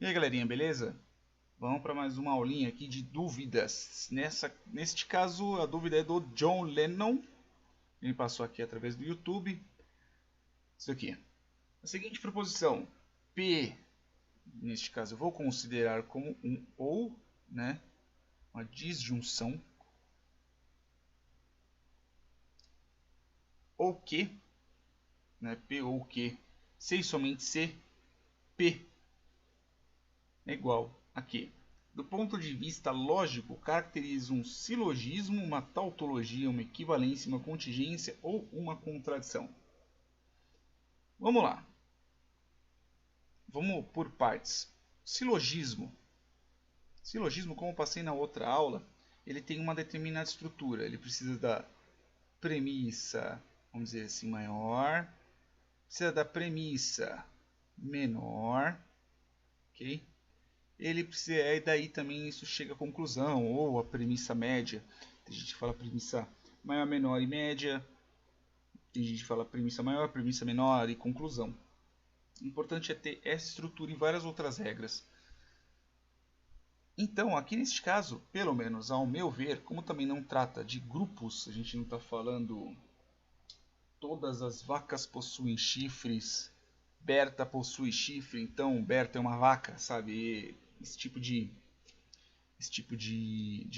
E aí, galerinha, beleza? Vamos para mais uma aulinha aqui de dúvidas. Neste caso, a dúvida é do John Lennon. Ele passou aqui através do YouTube. Isso aqui. A seguinte proposição. P, neste caso, eu vou considerar como um ou, né? Uma disjunção. Ou que, né? P ou que. Se e somente se, P é igual a que. Do ponto de vista lógico, caracteriza um silogismo, uma tautologia, uma equivalência, uma contingência ou uma contradição. Vamos lá. Vamos por partes. Silogismo. Silogismo, como eu passei na outra aula, ele tem uma determinada estrutura. Ele precisa da premissa, vamos dizer assim, maior. Precisa da premissa menor. Ok? Ele precisa, e daí também isso chega à conclusão, ou a premissa média. Tem gente que fala premissa maior, menor e média. Tem gente que fala premissa maior, premissa menor e conclusão. O importante é ter essa estrutura e várias outras regras. Então, aqui neste caso, pelo menos ao meu ver, como também não trata de grupos, a gente não está falando todas as vacas possuem chifres, Berta possui chifre, então Berta é uma vaca, sabe? E esse tipo de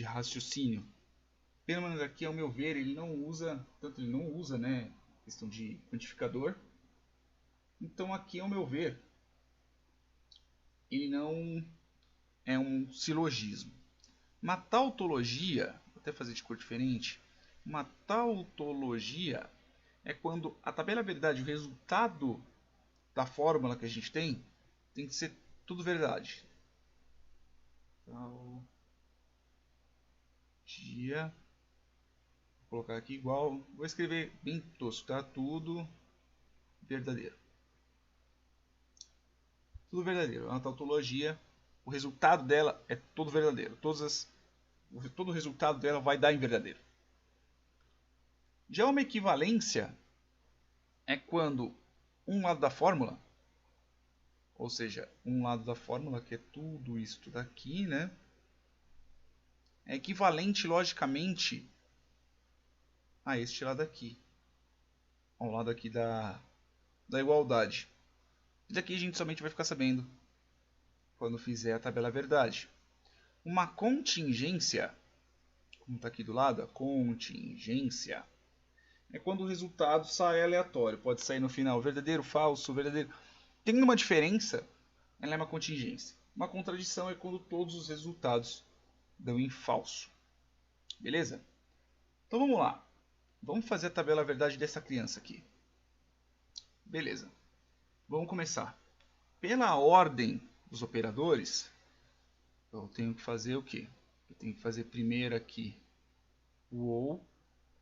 raciocínio. Pelo menos aqui, ao meu ver, ele não usa, né, questão de quantificador. Então aqui, ao meu ver, ele não é um silogismo. Uma tautologia, vou até fazer de cor diferente, uma tautologia é quando a tabela verdade, o resultado da fórmula que a gente tem que ser tudo verdade. Tautologia. Vou colocar aqui igual, vou escrever bem tosco, tá? Tudo verdadeiro. Tudo verdadeiro. É uma tautologia, o resultado dela é todo verdadeiro. Todo o resultado dela vai dar em verdadeiro. Já uma equivalência é quando um lado da fórmula, ou seja, um lado da fórmula, que é tudo isto daqui, né? É equivalente logicamente a este lado aqui. Ao lado aqui da igualdade. Isso aqui a gente somente vai ficar sabendo quando fizer a tabela verdade. Uma contingência, como está aqui do lado, a contingência, é quando o resultado sai aleatório. Pode sair no final verdadeiro, falso, verdadeiro. Tem uma diferença, ela é uma contingência. Uma contradição é quando todos os resultados dão em falso. Beleza? Então vamos lá. Vamos fazer a tabela verdade dessa criança aqui. Beleza. Vamos começar. Pela ordem dos operadores, eu tenho que fazer o quê? Eu tenho que fazer primeiro aqui o ou,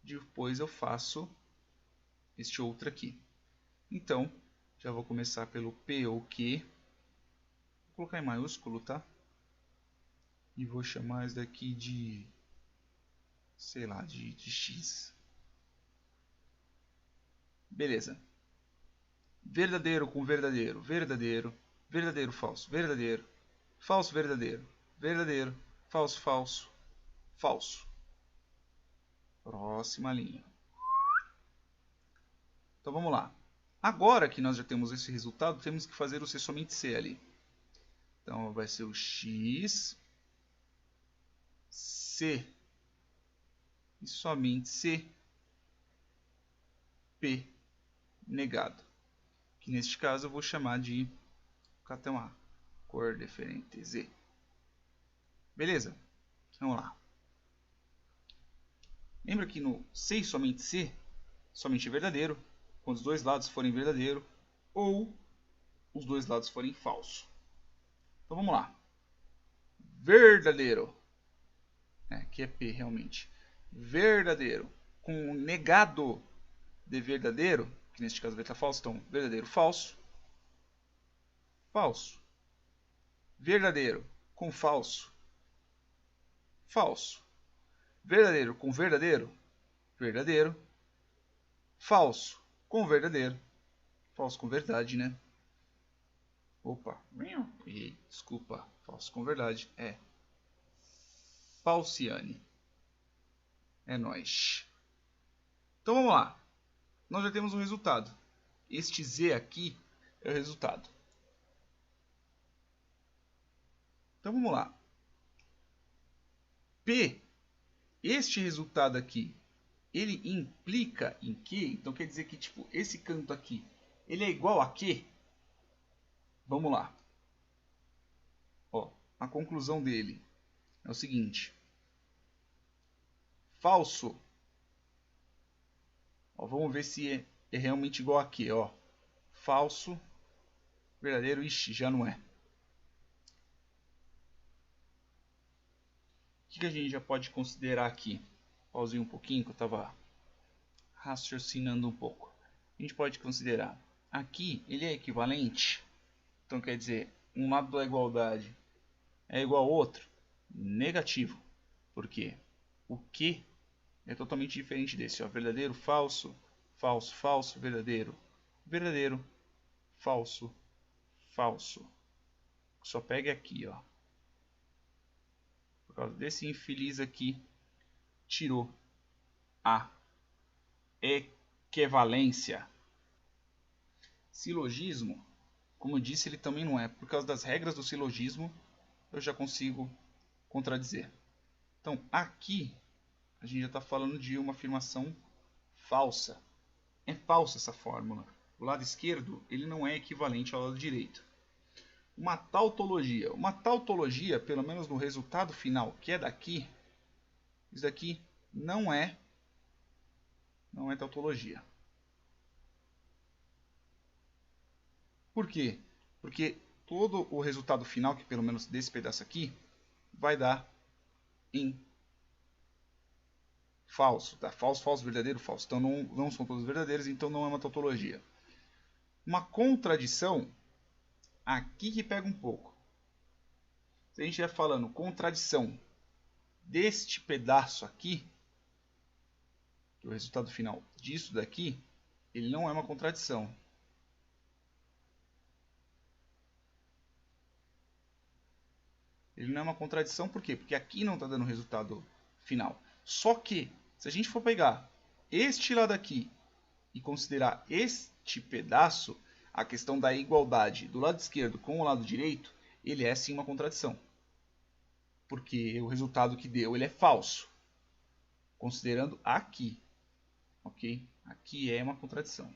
depois eu faço este outro aqui. Então, já vou começar pelo P ou Q. Vou colocar em maiúsculo, tá? E vou chamar isso daqui de, sei lá, de X. Beleza. Verdadeiro com verdadeiro, verdadeiro, verdadeiro, falso, verdadeiro, falso, verdadeiro, verdadeiro, falso, falso, falso. Próxima linha. Então vamos lá. Agora que nós já temos esse resultado, temos que fazer o C somente C ali. Então vai ser o X, C e somente C, P negado. Que neste caso eu vou chamar de, vou colocar até uma cor diferente, Z. Beleza? Vamos lá. Lembra que no C e somente C, somente verdadeiro, quando os dois lados forem verdadeiro, ou os dois lados forem falso. Então vamos lá. Verdadeiro. Aqui é P realmente. Verdadeiro. Com negado de verdadeiro, que neste caso vai estar falso, então verdadeiro, falso. Falso. Verdadeiro com falso. Falso. Verdadeiro com verdadeiro. Verdadeiro. Falso com verdadeiro. Falso com verdade, né? Opa, errei, desculpa, falso com verdade, é falciane. É nóis. Então vamos lá, nós já temos um resultado. Este Z aqui é o resultado. Então vamos lá. P, este resultado aqui, ele implica em quê? Então quer dizer que tipo, esse canto aqui, ele é igual a quê? Vamos lá. Ó, a conclusão dele é o seguinte. Falso. Ó, vamos ver se é realmente igual a quê? Ó, falso, verdadeiro, ixi, já não é. O que a gente já pode considerar aqui? Pausei um pouquinho que eu estava raciocinando um pouco. A gente pode considerar aqui ele é equivalente. Então quer dizer, um lado da igualdade é igual ao outro? Negativo. Por quê? O que é totalmente diferente desse. Ó. Verdadeiro, falso, falso, falso, verdadeiro, verdadeiro, falso, falso. Só pegue aqui, ó. Por causa desse infeliz aqui, tirou a equivalência. Silogismo, como eu disse, ele também não é. Por causa das regras do silogismo, eu já consigo contradizer. Então, aqui, a gente já está falando de uma afirmação falsa. É falsa essa fórmula. O lado esquerdo ele não é equivalente ao lado direito. Uma tautologia. Uma tautologia, pelo menos no resultado final, que é daqui, isso daqui não é tautologia. Por quê? Porque todo o resultado final, que pelo menos desse pedaço aqui, vai dar em falso. Tá? Falso, falso, verdadeiro, falso. Então não são todos verdadeiros, então não é uma tautologia. Uma contradição, aqui que pega um pouco. Se a gente estiver falando contradição deste pedaço aqui, o resultado final disso daqui, ele não é uma contradição. Ele não é uma contradição por quê? Porque aqui não está dando resultado final. Só que, se a gente for pegar este lado aqui e considerar este pedaço, a questão da igualdade do lado esquerdo com o lado direito, ele é sim uma contradição. Porque o resultado que deu ele é falso. Considerando aqui. Ok? Aqui é uma contradição.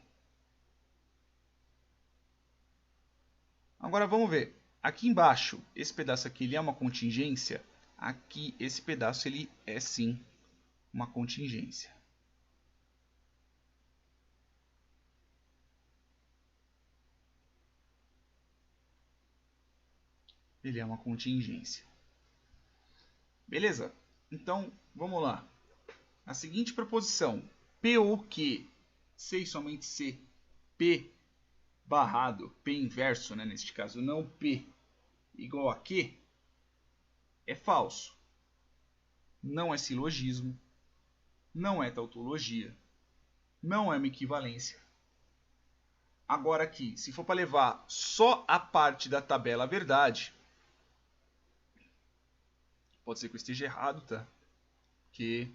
Agora vamos ver. Aqui embaixo, esse pedaço aqui ele é uma contingência. Aqui, esse pedaço ele é sim uma contingência. Ele é uma contingência. Beleza? Então, vamos lá. A seguinte proposição. P ou Q, C e somente C, P barrado, P inverso, né, neste caso, não P igual a Q, é falso. Não é silogismo, não é tautologia, não é uma equivalência. Agora aqui, se for para levar só a parte da tabela à verdade, pode ser que eu esteja errado, tá? Porque,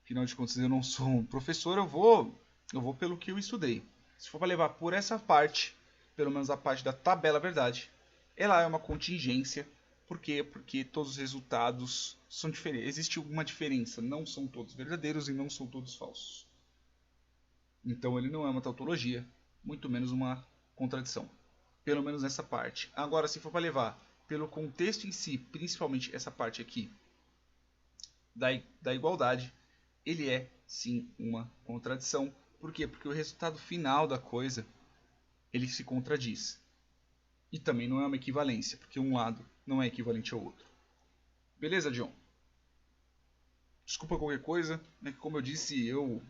afinal de contas, eu não sou um professor, eu vou pelo que eu estudei. Se for para levar por essa parte, pelo menos a parte da tabela à verdade, ela é uma contingência. Por quê? Porque todos os resultados são diferentes. Existe uma diferença. Não são todos verdadeiros e não são todos falsos. Então ele não é uma tautologia, muito menos uma contradição. Pelo menos nessa parte. Agora, se for para levar pelo contexto em si, principalmente essa parte aqui da igualdade, ele é sim uma contradição. Por quê? Porque o resultado final da coisa ele se contradiz. E também não é uma equivalência, porque um lado não é equivalente ao outro. Beleza, John? Desculpa qualquer coisa, né? Como eu disse, eu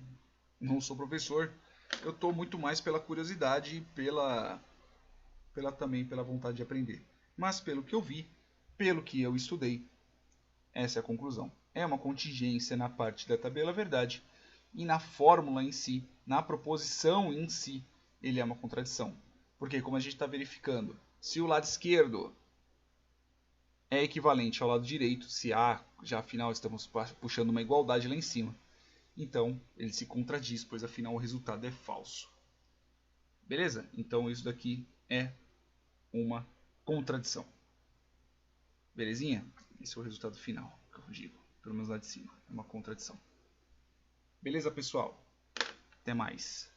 não sou professor. Eu estou muito mais pela curiosidade e também pela vontade de aprender. Mas pelo que eu vi, pelo que eu estudei, essa é a conclusão. É uma contingência na parte da tabela verdade e na fórmula em si, na proposição em si, ele é uma contradição. Porque como a gente está verificando, se o lado esquerdo é equivalente ao lado direito, se A, já afinal estamos puxando uma igualdade lá em cima, então ele se contradiz, pois afinal o resultado é falso. Beleza? Então isso daqui é uma contradição. Belezinha? Esse é o resultado final, que eu digo. Pelo menos lá de cima. É uma contradição. Beleza, pessoal? Até mais.